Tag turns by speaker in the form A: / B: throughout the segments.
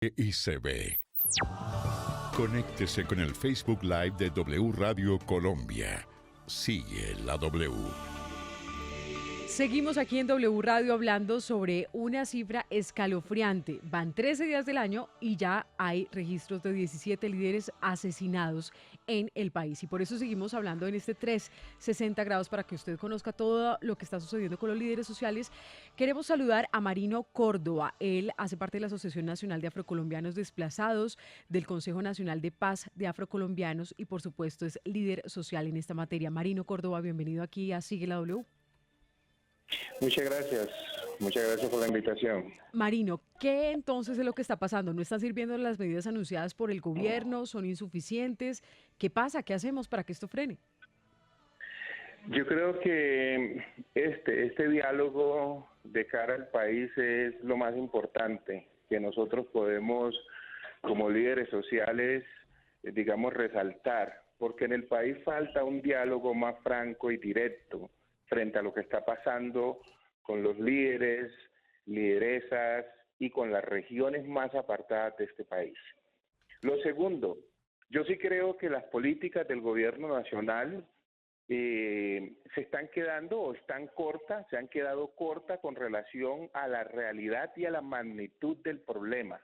A: y se ve. Conéctese con el Facebook Live de W Radio Colombia. Sigue la W.
B: Seguimos aquí en W Radio hablando sobre una cifra escalofriante. Van 13 días del año y ya hay registros de 17 líderes asesinados en el país. Y por eso seguimos hablando en este 360 grados para que usted conozca todo lo que está sucediendo con los líderes sociales. Queremos saludar a Marino Córdoba. Él hace parte de la Asociación Nacional de Afrocolombianos Desplazados, del Consejo Nacional de Paz de Afrocolombianos y por supuesto es líder social en esta materia. Marino Córdoba, bienvenido aquí a Sigue la W.
C: Muchas gracias por la invitación.
B: Marino, ¿qué entonces es lo que está pasando? ¿No están sirviendo las medidas anunciadas por el gobierno? ¿Son insuficientes? ¿Qué pasa? ¿Qué hacemos para que esto frene?
C: Yo creo que este diálogo de cara al país es lo más importante que nosotros podemos, como líderes sociales, digamos, resaltar, porque en el país falta un diálogo más franco y directo frente a lo que está pasando con los líderes, lideresas y con las regiones más apartadas de este país. Lo segundo, yo sí creo que las políticas del gobierno nacional se están quedando o están cortas, se han quedado cortas con relación a la realidad y a la magnitud del problema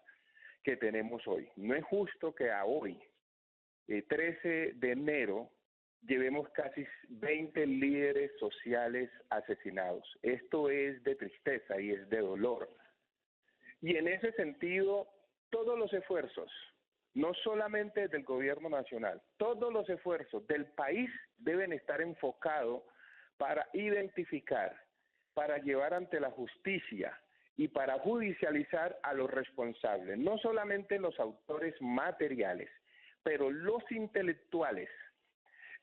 C: que tenemos hoy. No es justo que a hoy, 13 de enero, llevemos casi 20 líderes sociales asesinados. Esto es de tristeza y es de dolor. Y en ese sentido, todos los esfuerzos, no solamente del gobierno nacional, todos los esfuerzos del país deben estar enfocados para identificar, para llevar ante la justicia y para judicializar a los responsables, no solamente los autores materiales, pero los intelectuales.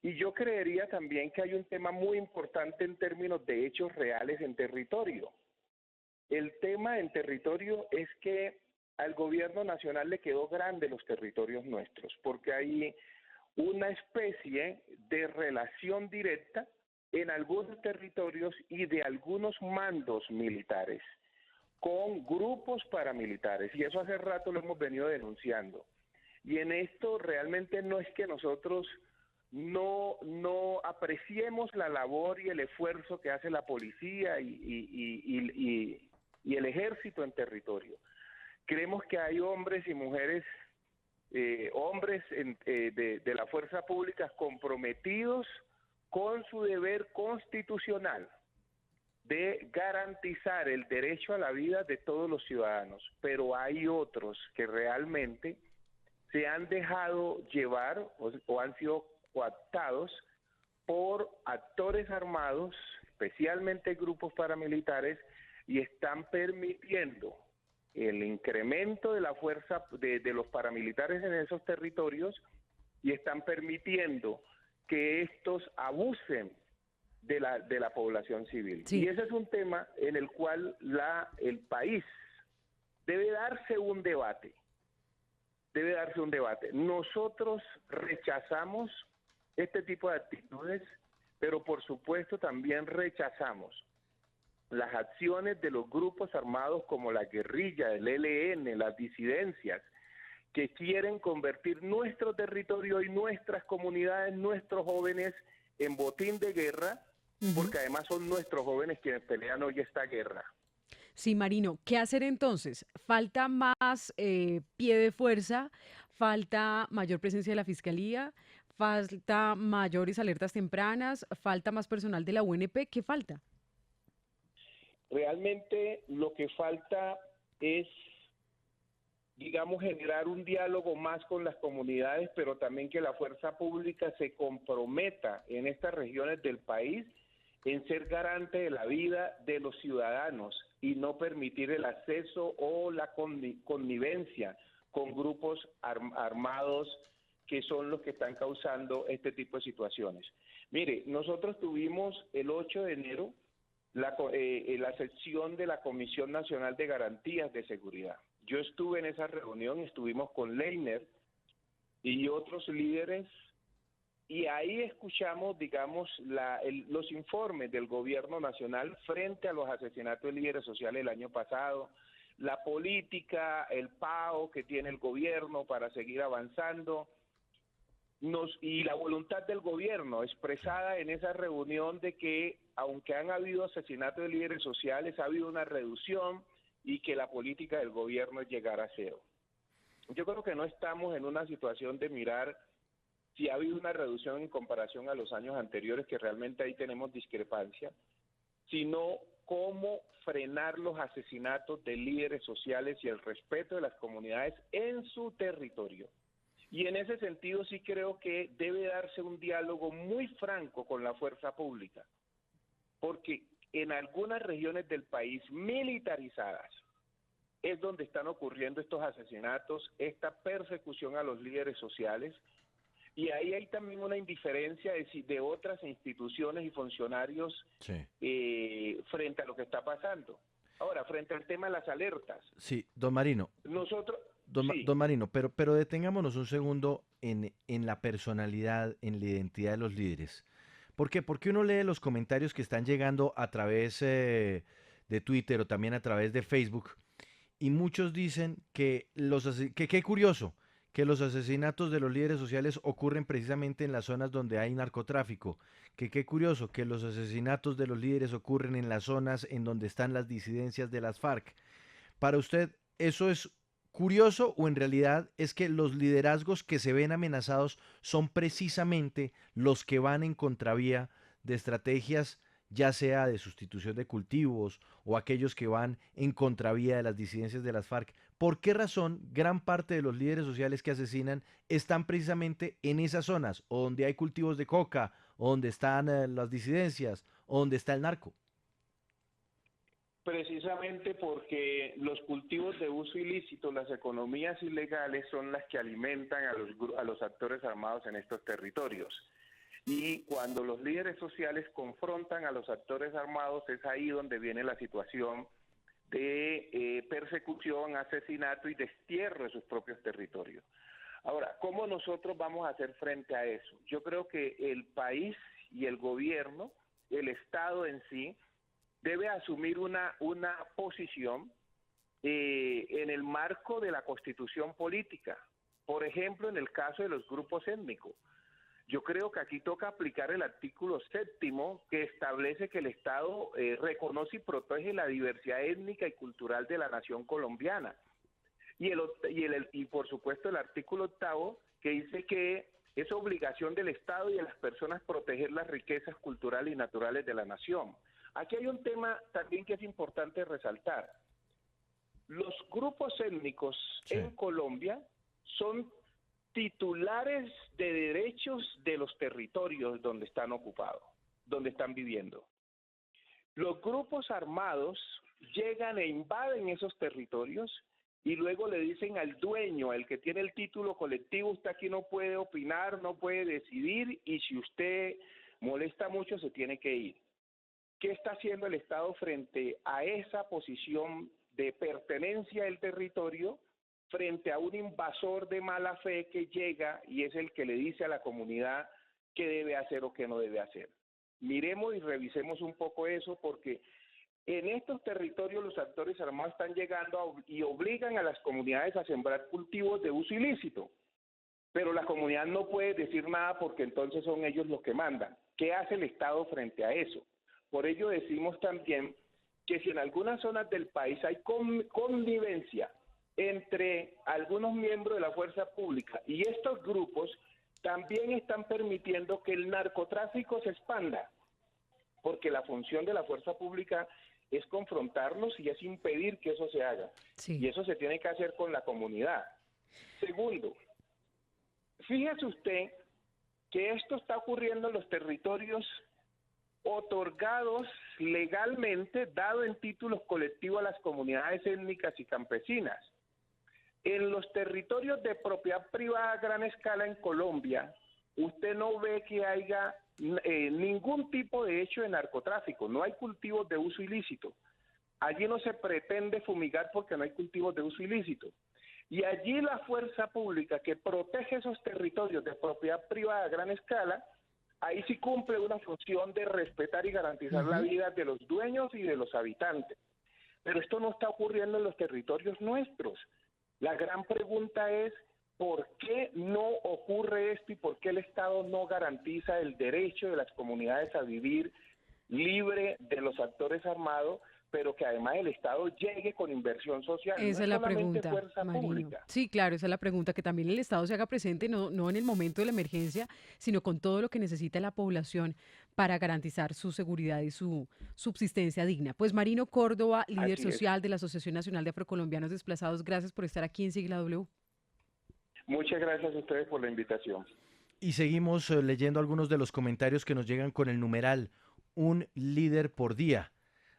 C: Y yo creería también que hay un tema muy importante en términos de hechos reales en territorio. El tema en territorio es que al gobierno nacional le quedó grande los territorios nuestros, porque hay una especie de relación directa en algunos territorios y de algunos mandos militares con grupos paramilitares, y eso hace rato lo hemos venido denunciando. Y en esto realmente no es que nosotros no apreciemos la labor y el esfuerzo que hace la policía y el ejército en territorio. Creemos que hay hombres y mujeres, hombres de la fuerza pública comprometidos con su deber constitucional de garantizar el derecho a la vida de todos los ciudadanos, pero hay otros que realmente se han dejado llevar o han sido coaptados por actores armados, especialmente grupos paramilitares, y están permitiendo el incremento de la fuerza de los paramilitares en esos territorios y están permitiendo que estos abusen de la población civil.
B: Sí.
C: Y ese es un tema en el cual el país debe darse un debate. Nosotros rechazamos este tipo de actitudes, pero por supuesto también rechazamos las acciones de los grupos armados como la guerrilla, el ELN, las disidencias, que quieren convertir nuestro territorio y nuestras comunidades, nuestros jóvenes, en botín de guerra, porque además son nuestros jóvenes quienes pelean hoy esta guerra.
B: Sí, Marino, ¿qué hacer entonces? ¿Falta más pie de fuerza? ¿Falta mayor presencia de la Fiscalía? ¿Falta mayores alertas tempranas? ¿Falta más personal de la UNP? ¿Qué falta?
C: Realmente lo que falta es, digamos, generar un diálogo más con las comunidades, pero también que la fuerza pública se comprometa en estas regiones del país en ser garante de la vida de los ciudadanos y no permitir el acceso o la connivencia con grupos armados que son los que están causando este tipo de situaciones. Mire, nosotros tuvimos el 8 de enero la sección de la Comisión Nacional de Garantías de Seguridad. Yo estuve en esa reunión, estuvimos con Leiner y otros líderes, y ahí escuchamos, digamos, los informes del gobierno nacional frente a los asesinatos de líderes sociales el año pasado, la política, el PAO que tiene el gobierno para seguir avanzando, y la voluntad del gobierno expresada en esa reunión de que, aunque han habido asesinatos de líderes sociales, ha habido una reducción y que la política del gobierno es llegar a cero. Yo creo que no estamos en una situación de mirar si ha habido una reducción en comparación a los años anteriores, que realmente ahí tenemos discrepancia, sino cómo frenar los asesinatos de líderes sociales y el respeto de las comunidades en su territorio. Y en ese sentido sí creo que debe darse un diálogo muy franco con la fuerza pública, porque en algunas regiones del país militarizadas es donde están ocurriendo estos asesinatos, esta persecución a los líderes sociales, y ahí hay también una indiferencia de otras instituciones y funcionarios frente a lo que está pasando. Ahora, frente al tema de las alertas.
D: Sí, don Marino.
C: Nosotros...
D: Don Marino, pero detengámonos un segundo en la personalidad, en la identidad de los líderes. ¿Por qué? Porque uno lee los comentarios que están llegando a través de Twitter o también a través de Facebook, y muchos dicen que qué curioso, que los asesinatos de los líderes sociales ocurren precisamente en las zonas donde hay narcotráfico, que qué curioso, que los asesinatos de los líderes ocurren en las zonas en donde están las disidencias de las FARC. Para usted, ¿eso es curioso o en realidad es que los liderazgos que se ven amenazados son precisamente los que van en contravía de estrategias, ya sea de sustitución de cultivos o aquellos que van en contravía de las disidencias de las FARC? ¿Por qué razón gran parte de los líderes sociales que asesinan están precisamente en esas zonas, o donde hay cultivos de coca, o donde están las disidencias, o donde está el narco?
C: Precisamente porque los cultivos de uso ilícito, las economías ilegales, son las que alimentan a los actores armados en estos territorios. Y cuando los líderes sociales confrontan a los actores armados, es ahí donde viene la situación de persecución, asesinato y destierro de sus propios territorios. Ahora, ¿cómo nosotros vamos a hacer frente a eso? Yo creo que el país y el gobierno, el Estado en sí, debe asumir una posición en el marco de la constitución política. Por ejemplo, en el caso de los grupos étnicos. Yo creo que aquí toca aplicar el artículo 7º, que establece que el Estado reconoce y protege la diversidad étnica y cultural de la nación colombiana. Y por supuesto el artículo 8º, que dice que es obligación del Estado y de las personas proteger las riquezas culturales y naturales de la nación. Aquí hay un tema también que es importante resaltar. Los grupos étnicos en Colombia son titulares de derechos de los territorios donde están ocupados, donde están viviendo. Los grupos armados llegan e invaden esos territorios y luego le dicen al dueño, al que tiene el título colectivo: usted aquí no puede opinar, no puede decidir, y si usted molesta mucho se tiene que ir. ¿Qué está haciendo el Estado frente a esa posición de pertenencia al territorio, frente a un invasor de mala fe que llega y es el que le dice a la comunidad qué debe hacer o qué no debe hacer? Miremos y revisemos un poco eso, porque en estos territorios los actores armados están llegando y obligan a las comunidades a sembrar cultivos de uso ilícito, pero la comunidad no puede decir nada porque entonces son ellos los que mandan. ¿Qué hace el Estado frente a eso? Por ello decimos también que si en algunas zonas del país hay connivencia entre algunos miembros de la fuerza pública y estos grupos, también están permitiendo que el narcotráfico se expanda, porque la función de la fuerza pública es confrontarlos y es impedir que eso se haga. Sí. Y eso se tiene que hacer con la comunidad. Segundo, fíjese usted que esto está ocurriendo en los territorios otorgados legalmente, dado en títulos colectivos a las comunidades étnicas y campesinas. En los territorios de propiedad privada a gran escala en Colombia, usted no ve que haya ningún tipo de hecho de narcotráfico, no hay cultivos de uso ilícito. Allí no se pretende fumigar porque no hay cultivos de uso ilícito. Y allí la fuerza pública que protege esos territorios de propiedad privada a gran escala, ahí sí cumple una función de respetar y garantizar la vida de los dueños y de los habitantes. Pero esto no está ocurriendo en los territorios nuestros. La gran pregunta es, ¿por qué no ocurre esto y por qué el Estado no garantiza el derecho de las comunidades a vivir libre de los actores armados, pero que además el Estado llegue con inversión social? No
B: Esa
C: es
B: es la
C: solamente
B: pregunta,
C: fuerza
B: Marino.
C: pública.
B: Sí, claro, esa es la pregunta, que también el Estado se haga presente, no en el momento de la emergencia, sino con todo lo que necesita la población para garantizar su seguridad y su subsistencia digna. Pues Marino Córdoba, líder
C: Así es.
B: social de la Asociación Nacional de Afrocolombianos Desplazados, gracias por estar aquí en Sigla W.
C: Muchas gracias a ustedes por la invitación.
D: Y seguimos leyendo algunos de los comentarios que nos llegan con el numeral un líder por día,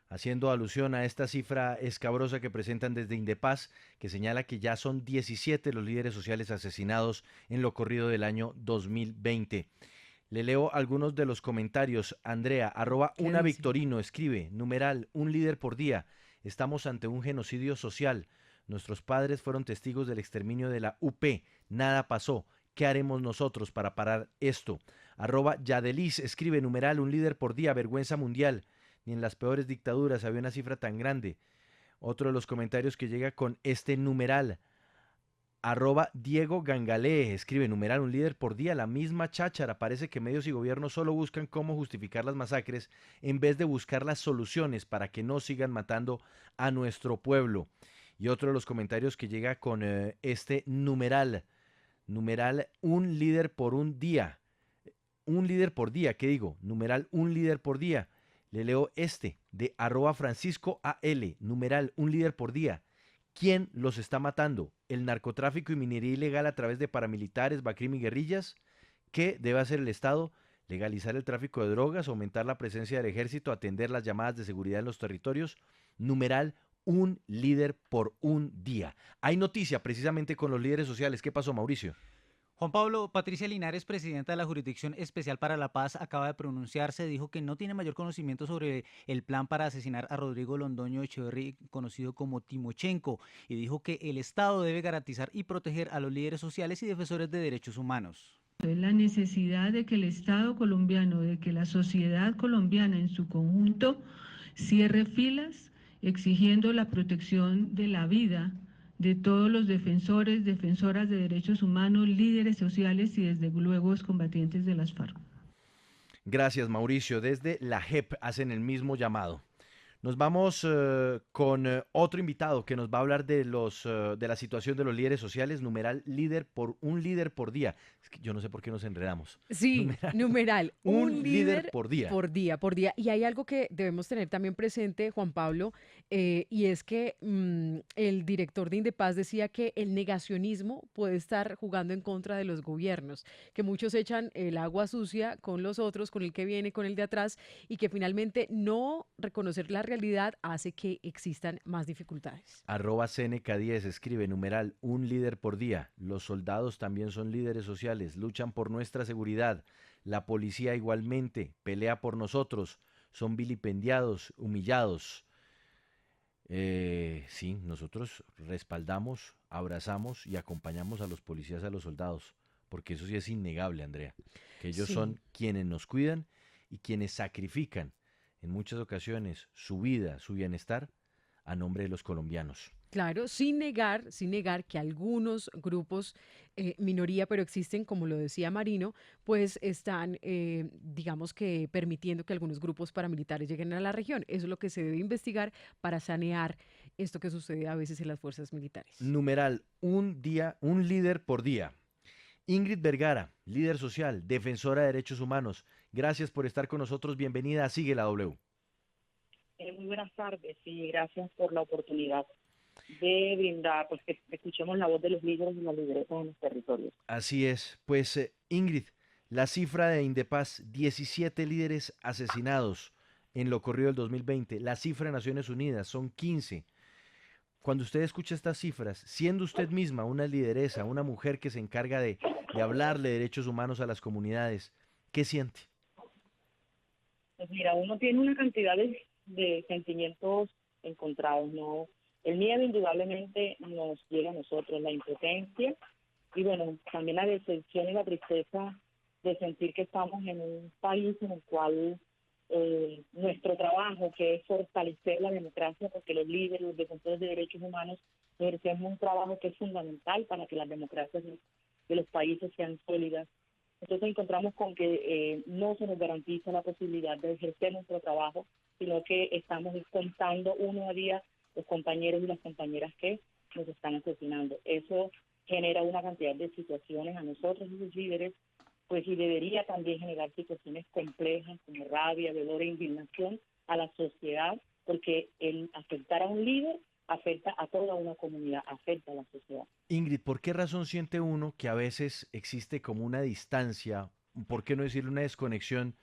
D: haciendo alusión a esta cifra escabrosa que presentan desde Indepaz, que señala que ya son 17 los líderes sociales asesinados en lo corrido del año 2020. Le leo algunos de los comentarios. Andrea,
B: ¿Qué
D: @una
B: dice?
D: Victorino, escribe, numeral, un líder por día. Estamos ante un genocidio social. Nuestros padres fueron testigos del exterminio de la UP. Nada pasó. ¿Qué haremos nosotros para parar esto? @Yadelis, escribe, numeral, un líder por día, vergüenza mundial. Ni en las peores dictaduras había una cifra tan grande. Otro de los comentarios que llega con este numeral. @Diego Gangalé, escribe, numeral, un líder por día, la misma cháchara. Parece que medios y gobiernos solo buscan cómo justificar las masacres en vez de buscar las soluciones para que no sigan matando a nuestro pueblo. Y otro de los comentarios que llega con este numeral, un líder por un día. Un líder por día, ¿qué digo? Numeral, un líder por día. Le leo este, de @Francisco AL, numeral, un líder por día. ¿Quién los está matando? ¿El narcotráfico y minería ilegal a través de paramilitares, Bacrim y guerrillas? ¿Qué debe hacer el Estado? Legalizar el tráfico de drogas, aumentar la presencia del ejército, atender las llamadas de seguridad en los territorios. Numeral, un líder por un día. Hay noticia precisamente con los líderes sociales. ¿Qué pasó, Mauricio?
E: Juan Pablo, Patricia Linares, presidenta de la Jurisdicción Especial para la Paz, acaba de pronunciarse, dijo que no tiene mayor conocimiento sobre el plan para asesinar a Rodrigo Londoño Echeverry, conocido como Timochenko, y dijo que el Estado debe garantizar y proteger a los líderes sociales y defensores de derechos humanos.
F: Es la necesidad de que el Estado colombiano, de que la sociedad colombiana en su conjunto cierre filas exigiendo la protección de la vida de todos los defensores, defensoras de derechos humanos, líderes sociales y desde luego combatientes de las FARC.
D: Gracias, Mauricio. Desde la JEP hacen el mismo llamado. Nos vamos con otro invitado que nos va a hablar de de la situación de los líderes sociales, numeral un líder por día. Es que yo no sé por qué nos enredamos.
B: Sí, numeral,
D: un líder por día.
B: por día. Y hay algo que debemos tener también presente, Juan Pablo, y es que el director de Indepaz decía que el negacionismo puede estar jugando en contra de los gobiernos, que muchos echan el agua sucia con los otros, con el que viene, con el de atrás, y que finalmente no reconocer la realidad hace que existan más dificultades.
D: @CNK10 escribe, numeral, un líder por día. Los soldados también son líderes sociales, luchan por nuestra seguridad. La policía igualmente pelea por nosotros. Son vilipendiados, humillados. Sí, nosotros respaldamos, abrazamos y acompañamos a los policías, a los soldados, porque eso sí es innegable, Andrea, que ellos
B: Sí.
D: son quienes nos cuidan y quienes sacrifican en muchas ocasiones su vida, su bienestar, a nombre de los colombianos.
B: Claro, sin negar que algunos grupos, minoría, pero existen, como lo decía Marino, pues están, digamos que permitiendo que algunos grupos paramilitares lleguen a la región. Eso es lo que se debe investigar para sanear esto que sucede a veces en las fuerzas militares.
D: Numeral, un líder por día. Ingrid Vergara, líder social, defensora de derechos humanos. Gracias por estar con nosotros. Bienvenida a Sigue la W.
G: Muy buenas tardes y gracias por la oportunidad de brindar, pues que escuchemos la voz de los líderes y las lideresas en los territorios.
D: Así es. Pues Ingrid, la cifra de Indepaz, 17 líderes asesinados en lo corrido del 2020. La cifra de Naciones Unidas son 15. Cuando usted escucha estas cifras, siendo usted misma una lideresa, una mujer que se encarga de hablarle de derechos humanos a las comunidades, ¿qué siente?
G: Pues mira, uno tiene una cantidad de sentimientos encontrados, ¿no? El miedo indudablemente nos llega a nosotros, la impotencia y bueno, también la decepción y la tristeza de sentir que estamos en un país en el cual nuestro trabajo, que es fortalecer la democracia, porque los líderes, los defensores de derechos humanos, ejercemos un trabajo que es fundamental para que las democracias de los países sean sólidas. Entonces encontramos con que no se nos garantiza la posibilidad de ejercer nuestro trabajo, sino que estamos contando uno a día los compañeros y las compañeras que nos están asesinando. Eso genera una cantidad de situaciones a nosotros y los líderes, pues, y debería también generar situaciones complejas como rabia, dolor e indignación a la sociedad, porque el afectar a un líder afecta a toda una comunidad, afecta a la sociedad.
D: Ingrid, ¿por qué razón siente uno que a veces existe como una distancia, por qué no decirle una desconexión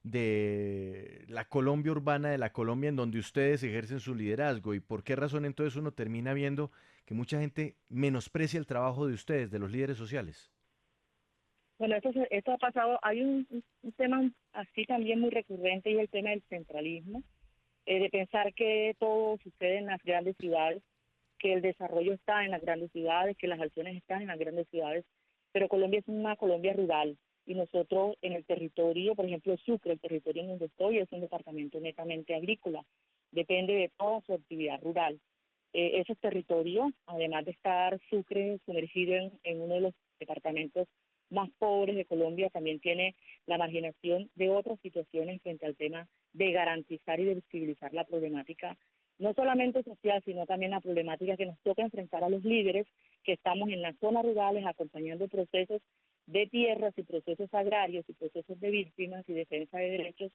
D: de la Colombia urbana, de la Colombia en donde ustedes ejercen su liderazgo? ¿Y por qué razón entonces uno termina viendo que mucha gente menosprecia el trabajo de ustedes, de los líderes sociales?
G: Bueno, esto ha pasado. Hay un tema así también muy recurrente, y es el tema del centralismo, de pensar que todo sucede en las grandes ciudades, que el desarrollo está en las grandes ciudades, que las acciones están en las grandes ciudades, pero Colombia es una Colombia rural, y nosotros en el territorio, por ejemplo Sucre, el territorio en donde estoy, es un departamento netamente agrícola, depende de toda su actividad rural. Ese territorio, además de estar Sucre sumergido en uno de los departamentos más pobres de Colombia, también tiene la marginación de otras situaciones frente al tema de garantizar y de visibilizar la problemática, no solamente social, sino también la problemática que nos toca enfrentar a los líderes que estamos en las zonas rurales acompañando procesos de tierras y procesos agrarios y procesos de víctimas y defensa de derechos.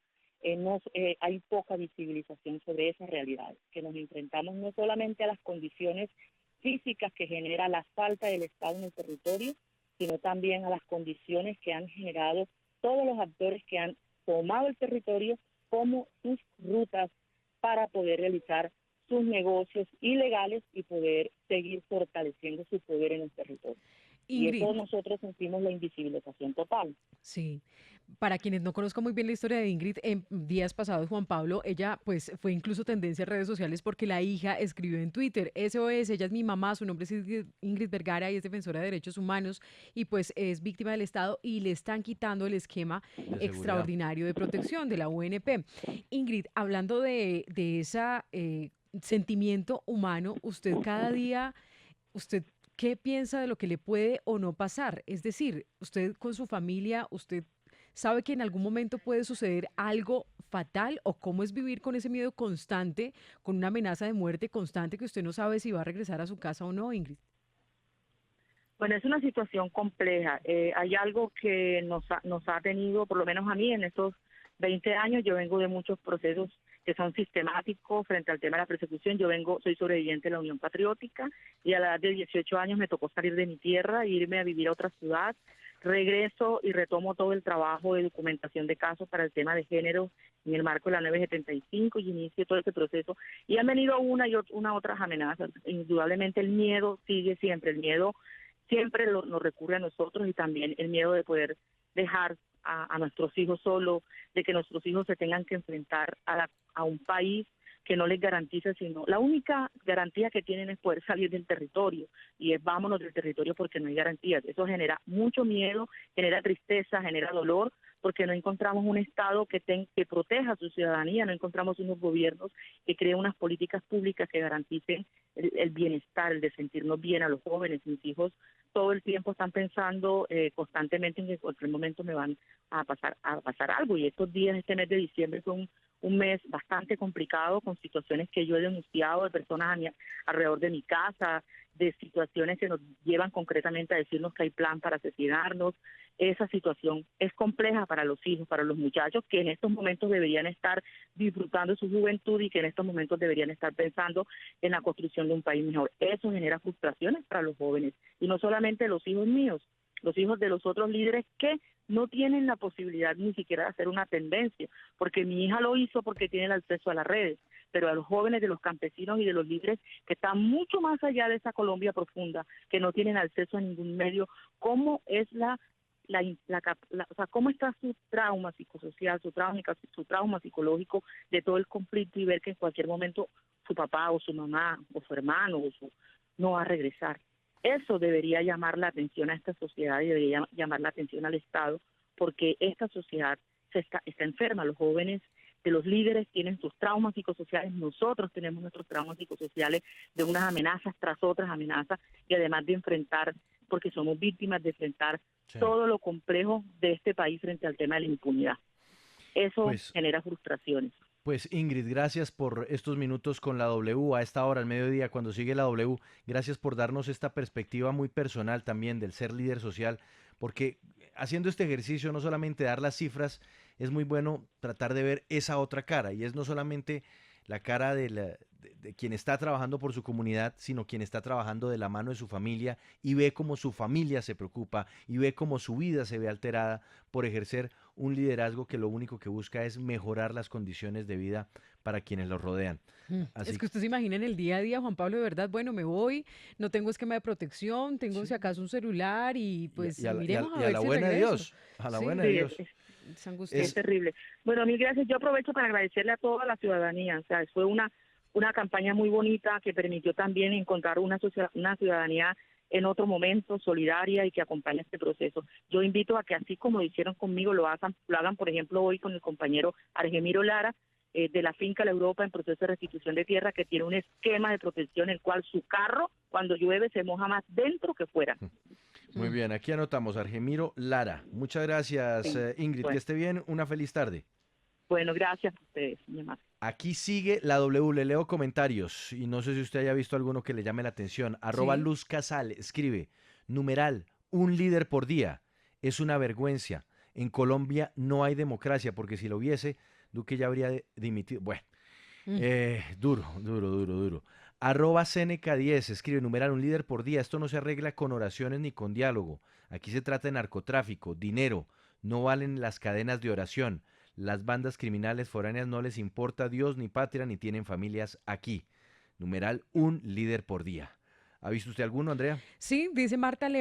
G: Hay poca visibilización sobre esas realidades, que nos enfrentamos no solamente a las condiciones físicas que genera la falta del Estado en el territorio, sino también a las condiciones que han generado todos los actores que han tomado el territorio como sus rutas para poder realizar sus negocios ilegales y poder seguir fortaleciendo su poder en el territorio. Y
B: Ingrid,
G: eso nosotros sentimos la invisibilización total.
B: sí. Para quienes no conozcan muy bien la historia de Ingrid, en días pasados Juan Pablo, ella pues fue incluso tendencia en redes sociales porque la hija escribió en Twitter: SOS, ella es mi mamá, su nombre es Ingrid Vergara y es defensora de derechos humanos y pues es víctima del Estado y le están quitando el esquema
D: De seguridad.
B: extraordinario de protección de la UNP. Ingrid, hablando de ese sentimiento humano, usted cada día, usted... ¿Qué piensa de lo que le puede o no pasar? Es decir, usted con su familia, usted sabe que en algún momento puede suceder algo fatal, o cómo es vivir con ese miedo constante, con una amenaza de muerte constante que usted no sabe si va a regresar a su casa o no, Ingrid.
G: Bueno, es una situación compleja. Hay algo que nos ha tenido, por lo menos a mí, en estos 20 años, yo vengo de muchos procesos que son sistemáticos frente al tema de la persecución. Soy sobreviviente de la Unión Patriótica y a la edad de 18 años me tocó salir de mi tierra e irme a vivir a otra ciudad. Regreso y retomo todo el trabajo de documentación de casos para el tema de género en el marco de la 975 y inicio todo ese proceso. Y han venido una otras amenazas. Indudablemente el miedo sigue siempre, el miedo siempre nos recurre a nosotros, y también el miedo de poder dejar a nuestros hijos solos, de que nuestros hijos se tengan que enfrentar a un país que no les garantiza, sino la única garantía que tienen es poder salir del territorio, y es vámonos del territorio porque no hay garantías. Eso genera mucho miedo, genera tristeza, genera dolor, porque no encontramos un Estado que proteja a su ciudadanía, no encontramos unos gobiernos que creen unas políticas públicas que garanticen el bienestar, el de sentirnos bien a los jóvenes. Mis hijos todo el tiempo están pensando constantemente en que en cualquier momento me van a pasar algo, y estos días, este mes de diciembre fue un mes bastante complicado, con situaciones que yo he denunciado de personas alrededor de mi casa, de situaciones que nos llevan concretamente a decirnos que hay plan para asesinarnos. Esa situación es compleja para los hijos, para los muchachos que en estos momentos deberían estar disfrutando su juventud y que en estos momentos deberían estar pensando en la construcción de un país mejor. Eso genera frustraciones para los jóvenes, y no solamente los hijos míos, los hijos de los otros líderes que no tienen la posibilidad ni siquiera de hacer una tendencia, porque mi hija lo hizo porque tiene el acceso a las redes, pero a los jóvenes de los campesinos y de los líderes que están mucho más allá de esa Colombia profunda, que no tienen acceso a ningún medio, ¿cómo es o sea, cómo está su trauma psicosocial, su trauma psicológico de todo el conflicto, y ver que en cualquier momento su papá o su mamá o su hermano no va a regresar? Eso debería llamar la atención a esta sociedad y debería llamar la atención al Estado, porque esta sociedad está enferma. Los jóvenes de los líderes tienen sus traumas psicosociales, nosotros tenemos nuestros traumas psicosociales de unas amenazas tras otras amenazas, y además de enfrentar, porque somos víctimas de enfrentar todo lo complejo de este país frente al tema de la impunidad. Eso genera frustraciones.
D: Pues Ingrid, gracias por estos minutos con la W a esta hora, al mediodía, cuando sigue la W. Gracias por darnos esta perspectiva muy personal también del ser líder social, porque haciendo este ejercicio, no solamente dar las cifras, es muy bueno tratar de ver esa otra cara, y es no solamente la cara de quien está trabajando por su comunidad, sino quien está trabajando de la mano de su familia y ve cómo su familia se preocupa y ve cómo su vida se ve alterada por ejercer un liderazgo que lo único que busca es mejorar las condiciones de vida para quienes los rodean. Así
B: Es que usted se imagina en el día a día, Juan Pablo, de verdad, bueno, me voy, no tengo esquema de protección, tengo si acaso un celular y pues miremos a ver
D: la
B: si
D: buena de
B: regreso.
D: Dios, a la buena de Dios.
B: Es angustioso.
G: Es terrible. Bueno, mil gracias. Yo aprovecho para agradecerle a toda la ciudadanía. O sea, fue una campaña muy bonita que permitió también encontrar una ciudadanía en otro momento solidaria y que acompaña este proceso. Yo invito a que así como lo hicieron conmigo, lo hagan, por ejemplo, hoy con el compañero Argemiro Lara, de la finca La Europa en proceso de restitución de tierra, que tiene un esquema de protección en el cual su carro, cuando llueve, se moja más dentro que fuera.
D: Muy bien, aquí anotamos Argemiro Lara. Muchas gracias,
G: Sí,
D: Ingrid,
G: bueno.
D: que esté bien, una feliz tarde.
G: Bueno, gracias a ustedes, mi amor.
D: Aquí sigue la W, le leo comentarios y no sé si usted haya visto alguno que le llame la atención. @ Luz Casal escribe, numeral, un líder por día, es una vergüenza. En Colombia no hay democracia, porque si lo hubiese, Duque ya habría dimitido. Bueno, duro. @Seneca10 escribe, numeral, un líder por día, esto no se arregla con oraciones ni con diálogo. Aquí se trata de narcotráfico, dinero, no valen las cadenas de oración. Las bandas criminales foráneas no les importa Dios ni patria ni tienen familias aquí. Numeral, un líder por día. ¿Ha visto usted alguno, Andrea?
B: Sí, dice Marteja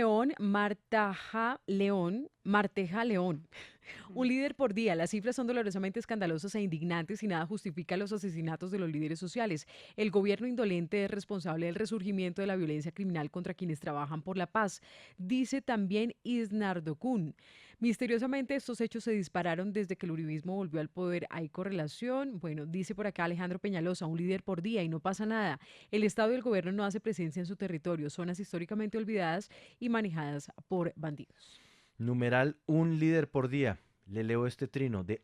B: León. Un líder por día. Las cifras son dolorosamente escandalosas e indignantes y nada justifica los asesinatos de los líderes sociales. El gobierno indolente es responsable del resurgimiento de la violencia criminal contra quienes trabajan por la paz. Dice también Isnardo Kun. Misteriosamente estos hechos se dispararon desde que el uribismo volvió al poder. ¿Hay correlación? Bueno, dice por acá Alejandro Peñalosa, un líder por día y no pasa nada. El Estado y el gobierno no hace presencia en su territorio, zonas históricamente olvidadas y manejadas por bandidos.
D: Numeral, un líder por día. Le leo este trino de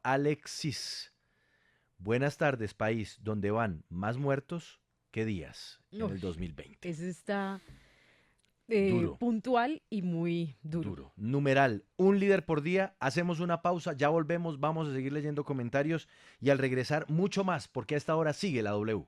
D: @Alexis. Buenas tardes, país, donde van más muertos que días en el 2020.
B: Ese está
D: Duro.
B: puntual y muy duro.
D: Numeral, un líder por día. Hacemos una pausa, ya volvemos, vamos a seguir leyendo comentarios y al regresar mucho más, porque a esta hora sigue la W.